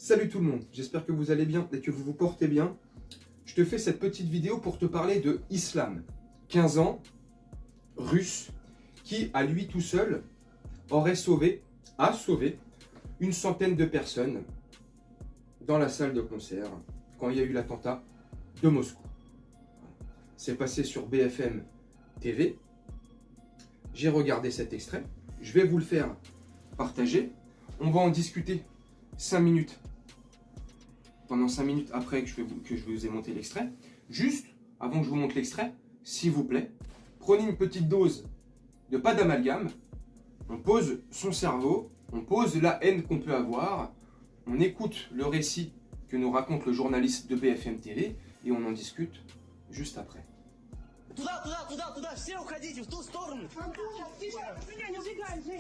Salut tout le monde, j'espère que vous allez bien et que vous vous portez bien. Je te fais cette petite vidéo pour te parler de Islam, 15 ans, russe, qui à lui tout seul a sauvé une centaine de personnes dans la salle de concert quand il y a eu l'attentat de Moscou. C'est passé sur BFM TV. J'ai regardé cet extrait, je vais vous le faire partager. On va en discuter 5 minutes. Pendant 5 minutes après que je vous ai monté l'extrait. Juste, avant que je vous montre l'extrait, s'il vous plaît, prenez une petite dose de pas d'amalgame. On pose son cerveau, on pose la haine qu'on peut avoir, on écoute le récit que nous raconte le journaliste de BFM TV et on en discute juste après. Туда, все уходите в ту сторону.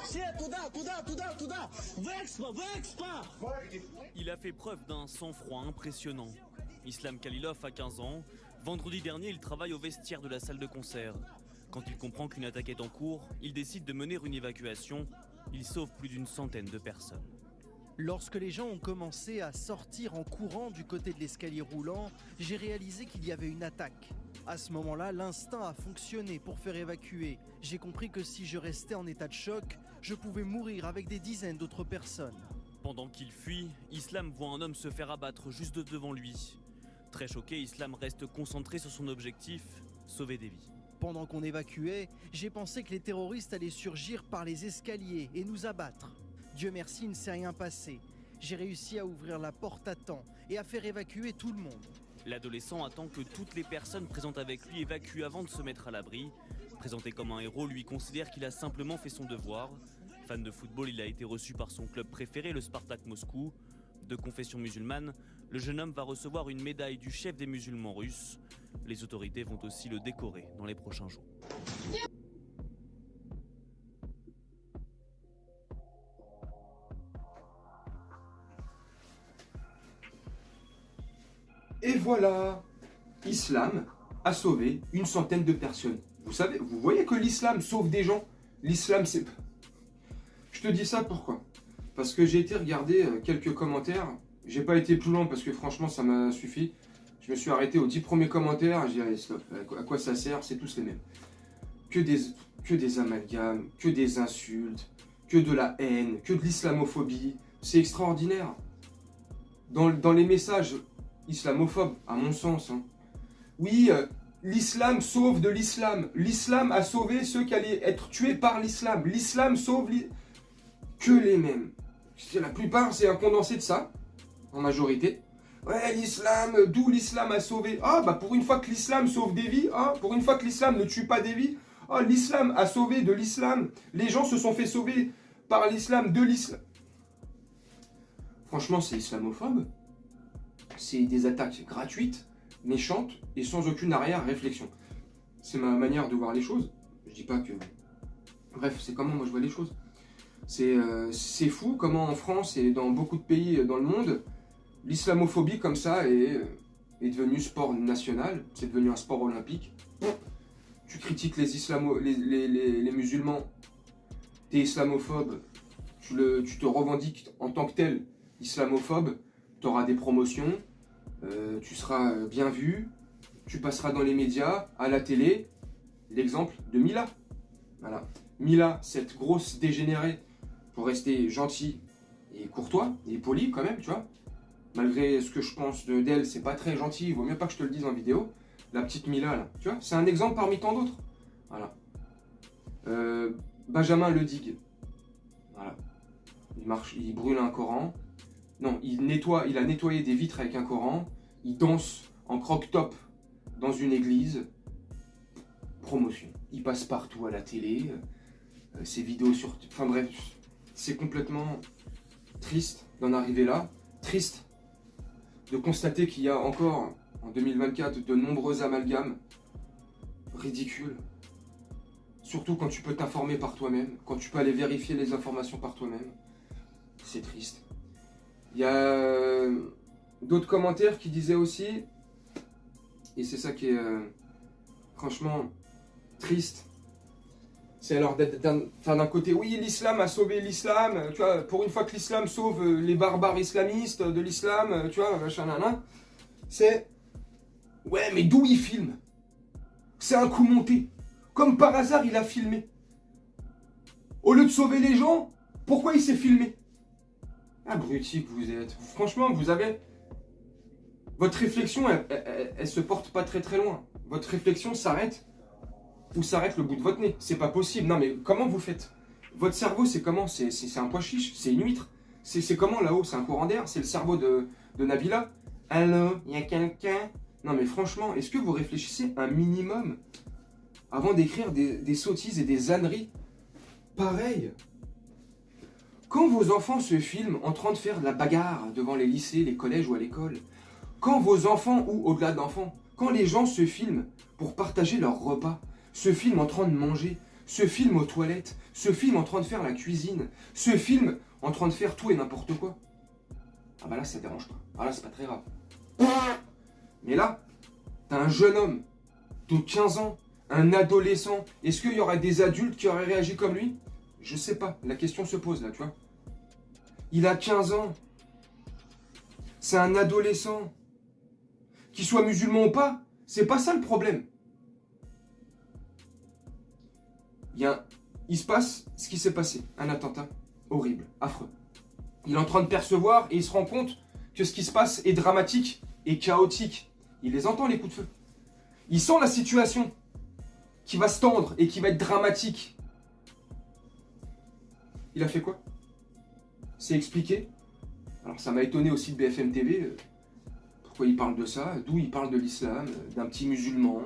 Все туда. В Экспо. Il a fait preuve d'un sang-froid impressionnant. Islam Khalilov a 15 ans. Vendredi dernier, il travaille au vestiaire de la salle de concert. Quand il comprend qu'une attaque est en cours, il décide de mener une évacuation. Il sauve plus d'une centaine de personnes. Lorsque les gens ont commencé à sortir en courant du côté de l'escalier roulant, j'ai réalisé qu'il y avait une attaque. À ce moment-là, l'instinct a fonctionné pour faire évacuer. J'ai compris que si je restais en état de choc, je pouvais mourir avec des dizaines d'autres personnes. Pendant qu'il fuit, Islam voit un homme se faire abattre juste devant lui. Très choqué, Islam reste concentré sur son objectif, sauver des vies. Pendant qu'on évacuait, j'ai pensé que les terroristes allaient surgir par les escaliers et nous abattre. Dieu merci, il ne s'est rien passé. J'ai réussi à ouvrir la porte à temps et à faire évacuer tout le monde. L'adolescent attend que toutes les personnes présentes avec lui évacuent avant de se mettre à l'abri. Présenté comme un héros, lui considère qu'il a simplement fait son devoir. Fan de football, il a été reçu par son club préféré, le Spartak Moscou. De confession musulmane, le jeune homme va recevoir une médaille du chef des musulmans russes. Les autorités vont aussi le décorer dans les prochains jours. Et voilà, Islam a sauvé une centaine de personnes. Vous savez, vous voyez que l'islam sauve des gens. L'islam, c'est... Je te dis ça pourquoi? Parce que j'ai été regarder quelques commentaires. J'ai pas été plus long parce que franchement, ça m'a suffi. Je me suis arrêté aux 10 premiers commentaires. J'ai dit, allez, stop, à quoi ça sert? C'est tous les mêmes. Que des amalgames, que des insultes, que de la haine, que de l'islamophobie. C'est extraordinaire. Dans les messages islamophobes, à mon sens. Oui, l'islam sauve de l'islam. L'islam a sauvé ceux qui allaient être tués par l'islam. L'islam sauve que les mêmes. La plupart, c'est un condensé de ça, en majorité. Ouais, l'islam, d'où l'islam a sauvé. Ah, bah pour une fois que l'islam sauve des vies, ah, pour une fois que l'islam ne tue pas des vies, ah, l'islam a sauvé de l'islam. Les gens se sont fait sauver par l'islam, de l'islam. Franchement, c'est islamophobe. C'est des attaques gratuites, méchantes et sans aucune arrière-réflexion. C'est ma manière de voir les choses. Je dis pas que... Bref, c'est comment moi je vois les choses. C'est fou comment en France et dans beaucoup de pays dans le monde, l'islamophobie comme ça est devenue sport national. C'est devenu un sport olympique. Tu critiques les musulmans, t'es islamophobe, tu te revendiques en tant que tel islamophobe, tu auras des promotions, tu seras bien vu, tu passeras dans les médias, à la télé. L'exemple de Mila. Voilà. Mila, cette grosse dégénérée, pour rester gentil et courtois et poli quand même, tu vois. Malgré ce que je pense d'elle, c'est pas très gentil, il vaut mieux pas que je te le dise en vidéo. La petite Mila, là, tu vois, c'est un exemple parmi tant d'autres. Voilà. Benjamin Ledigue. Voilà. Il brûle un Coran. Non, il a nettoyé des vitres avec un Coran. Il danse en croque-top dans une église. Promotion. Il passe partout à la télé. Ses vidéos sur... Enfin bref, c'est complètement triste d'en arriver là. Triste de constater qu'il y a encore, en 2024, de nombreux amalgames. Ridicules. Surtout quand tu peux t'informer par toi-même. Quand tu peux aller vérifier les informations par toi-même. C'est triste. Il y a d'autres commentaires qui disaient aussi, et c'est ça qui est franchement triste, C'est alors d'un côté, oui, l'islam a sauvé l'islam, tu vois, pour une fois que l'islam sauve les barbares islamistes de l'islam, tu vois, machin, nan. C'est, ouais, mais d'où il filme? C'est un coup monté. Comme par hasard, il a filmé. Au lieu de sauver les gens, pourquoi il s'est filmé? Abruti que vous êtes. Franchement, vous avez... Votre réflexion, elle se porte pas très très loin. Votre réflexion s'arrête où s'arrête le bout de votre nez. C'est pas possible. Non mais comment vous faites? Votre cerveau, c'est comment? C'est un pois chiche? C'est une huître? C'est comment là-haut? C'est un courant d'air? C'est le cerveau de Nabila? Allô? Il y a quelqu'un? Non mais franchement, est-ce que vous réfléchissez un minimum avant d'écrire des sottises et des âneries pareilles? Quand vos enfants se filment en train de faire de la bagarre devant les lycées, les collèges ou à l'école, quand vos enfants, ou au-delà d'enfants, quand les gens se filment pour partager leur repas, se filment en train de manger, se filment aux toilettes, se filment en train de faire la cuisine, se filment en train de faire tout et n'importe quoi, ah bah là ça dérange pas, ah là c'est pas très grave. Mais là, t'as un jeune homme de 15 ans, un adolescent, est-ce qu'il y aurait des adultes qui auraient réagi comme lui? Je sais pas, la question se pose là, tu vois. Il a 15 ans, c'est un adolescent. Qu'il soit musulman ou pas, c'est pas ça le problème. Il se passe ce qui s'est passé, un attentat horrible, affreux. Il est en train de percevoir et il se rend compte que ce qui se passe est dramatique et chaotique. Il les entend les coups de feu. Il sent la situation qui va se tendre et qui va être dramatique. Il a fait quoi? C'est expliqué. Alors ça m'a étonné aussi de BFM TV. Pourquoi il parle de ça? D'où il parle de l'islam, d'un petit musulman,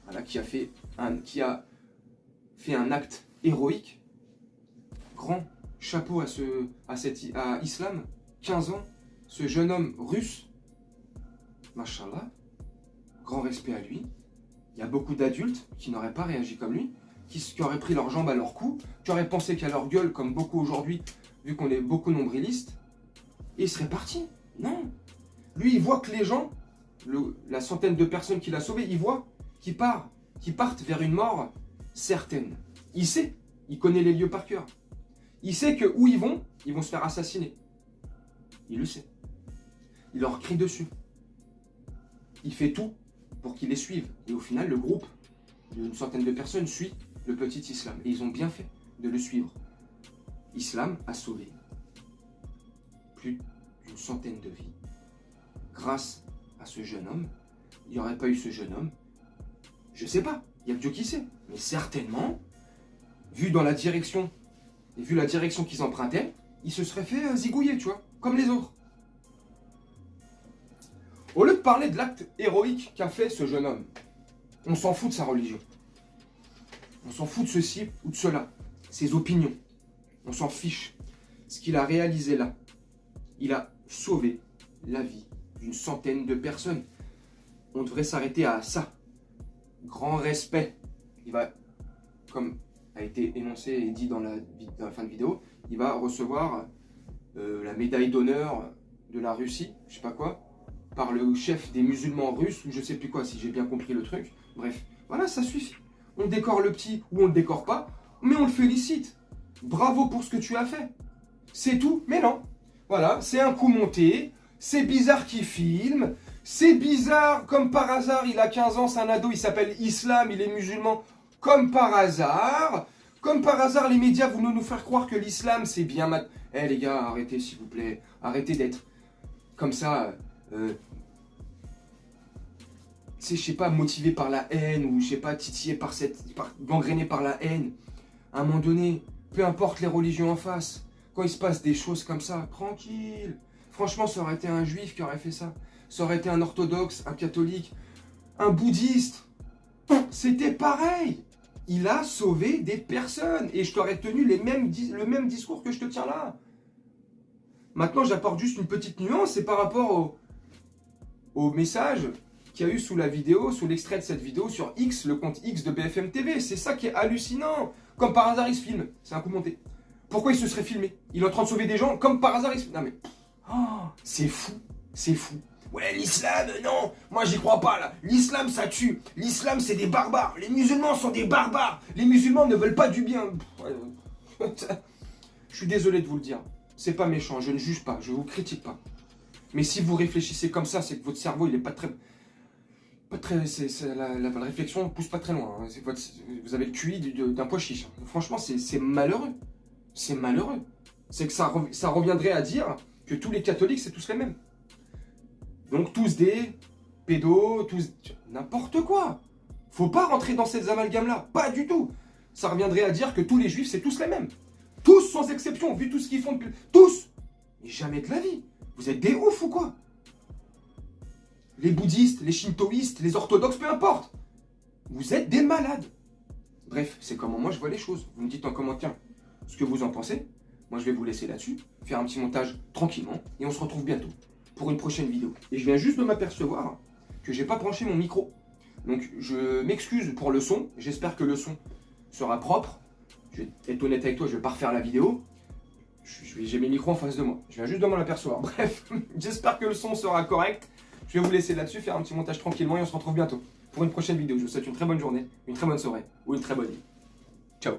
voilà, qui a fait un acte héroïque. Grand chapeau à Islam, 15 ans, ce jeune homme russe, machallah, grand respect à lui. Il y a beaucoup d'adultes qui n'auraient pas réagi comme lui, qui auraient pris leurs jambes à leur cou, qui auraient pensé qu'à leur gueule, comme beaucoup aujourd'hui, vu qu'on est beaucoup nombrilistes, et ils seraient partis. Non. Lui, il voit que les gens, la centaine de personnes qu'il a sauvées, il voit qu'ils partent vers une mort certaine. Il sait, il connaît les lieux par cœur. Il sait que où ils vont se faire assassiner. Il le sait. Il leur crie dessus. Il fait tout pour qu'ils les suivent. Et au final, le groupe d'une centaine de personnes suit le petit Islam. Et ils ont bien fait de le suivre. Islam a sauvé plus d'une centaine de vies. Grâce à ce jeune homme, il n'y aurait pas eu ce jeune homme, je sais pas, il y a que Dieu qui sait, mais certainement, vu la direction qu'ils empruntaient, il se serait fait zigouiller, tu vois, comme les autres. Au lieu de parler de l'acte héroïque qu'a fait ce jeune homme, on s'en fout de sa religion. On s'en fout de ceci ou de cela, ses opinions. On s'en fiche. Ce qu'il a réalisé là, il a sauvé la vie d'une centaine de personnes. On devrait s'arrêter à ça. Grand respect. Il va, comme a été énoncé et dit dans la fin de vidéo, il va recevoir la médaille d'honneur de la Russie, je sais pas quoi, par le chef des musulmans russes, ou je sais plus quoi, si j'ai bien compris le truc. Bref, voilà, ça suffit. On décore le petit ou on le décore pas, mais on le félicite. Bravo pour ce que tu as fait. C'est tout, mais non. Voilà, c'est un coup monté. C'est bizarre qu'il filme. C'est bizarre, comme par hasard, il a 15 ans, c'est un ado, il s'appelle Islam, il est musulman. Comme par hasard. Comme par hasard, les médias voulaient nous faire croire que l'islam, c'est bien... Eh les gars, arrêtez s'il vous plaît. Arrêtez d'être comme ça... je sais pas, motivé par la haine, ou je sais pas, titillé gangréné par la haine. À un moment donné, peu importe les religions en face, quand il se passe des choses comme ça, tranquille. Franchement, ça aurait été un juif qui aurait fait ça. Ça aurait été un orthodoxe, un catholique, un bouddhiste. C'était pareil. Il a sauvé des personnes. Et je t'aurais tenu le même discours que je te tiens là. Maintenant, j'apporte juste une petite nuance. C'est par rapport au message qu'il y a eu sous la vidéo, sous l'extrait de cette vidéo sur X, le compte X de BFM TV. C'est ça qui est hallucinant. Comme par hasard, il se filme. C'est un coup monté. Pourquoi il se serait filmé? Il est en train de sauver des gens. Comme par hasard, il se filme. Non mais... Oh, c'est fou. C'est fou. Ouais, l'islam, non, moi j'y crois pas là. L'islam ça tue. L'islam c'est des barbares. Les musulmans sont des barbares. Les musulmans ne veulent pas du bien. Je suis désolé de vous le dire. C'est pas méchant, je ne juge pas, je vous critique pas. Mais si vous réfléchissez comme ça, c'est que votre cerveau il est pas très. La réflexion ne pousse pas très loin. Hein. Vous avez le QI d'un pois chiche. Franchement, c'est malheureux. C'est malheureux. C'est que ça reviendrait à dire que tous les catholiques, c'est tous les mêmes. Donc tous des pédos, tous... N'importe quoi. Faut pas rentrer dans ces amalgames-là. Pas du tout. Ça reviendrait à dire que tous les juifs, c'est tous les mêmes. Tous sans exception, vu tout ce qu'ils font depuis... Tous. Mais jamais de la vie. Vous êtes des oufs ou quoi? Les bouddhistes, les shintoïstes, les orthodoxes, peu importe. Vous êtes des malades. Bref, c'est comment moi je vois les choses. Vous me dites en commentaire ce que vous en pensez. Moi je vais vous laisser là-dessus, faire un petit montage tranquillement, et on se retrouve bientôt pour une prochaine vidéo. Et je viens juste de m'apercevoir que j'ai pas branché mon micro. Donc je m'excuse pour le son, j'espère que le son sera propre. Je vais être honnête avec toi, je vais pas refaire la vidéo. J'ai mes micros en face de moi. Je viens juste de m'en apercevoir. Bref, j'espère que le son sera correct. Je vais vous laisser là-dessus, faire un petit montage tranquillement et on se retrouve bientôt pour une prochaine vidéo. Je vous souhaite une très bonne journée, une très bonne soirée ou une très bonne nuit. Ciao.